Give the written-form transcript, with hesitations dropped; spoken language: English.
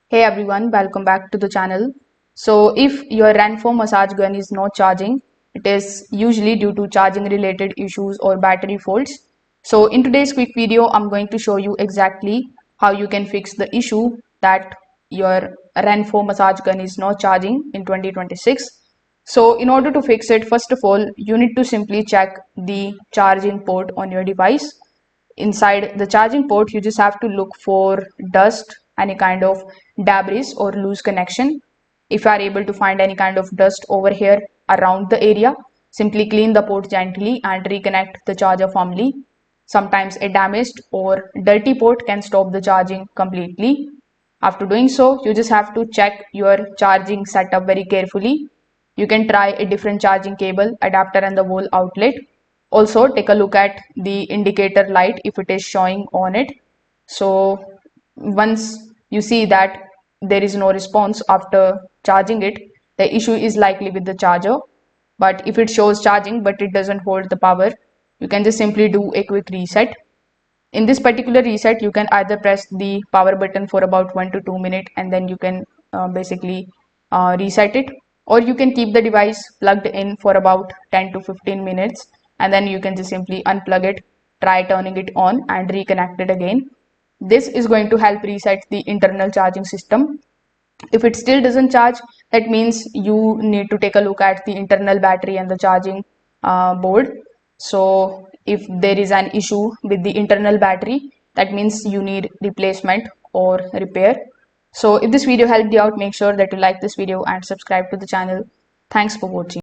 Hey everyone, welcome back to the channel. So if your Renpho massage gun is not charging, it is usually due to charging related issues or battery faults. So in today's quick video, I'm going to show you exactly how you can fix the issue that your Renpho massage gun is not charging in 2026. So in order to fix it, first of all, you need to simply check the charging port on your device. Inside the charging port, you just have to look for dust, any kind of debris or loose connection. If you are able to find any kind of dust over here around the area, simply clean the port gently and reconnect the charger firmly. Sometimes a damaged or dirty port can stop the charging completely. After doing so, you just have to check your charging setup very carefully. You can try a different charging cable, adapter and the wall outlet. Also, take a look at the indicator light if it is showing on it. So once you see that there is no response after charging it, the issue is likely with the charger. But if it shows charging but it doesn't hold the power, you can just simply do a quick reset. In this particular reset, you can either press the power button for about 1 to 2 minutes and then you can basically reset it, or you can keep the device plugged in for about 10 to 15 minutes and then you can just simply unplug it, try turning it on and reconnect it again. This is going to help reset the internal charging system. If it still doesn't charge, that means you need to take a look at the internal battery and the charging board. So if there is an issue with the internal battery, that means you need replacement or repair. So if this video helped you out, make sure that you like this video and subscribe to the channel. Thanks for watching.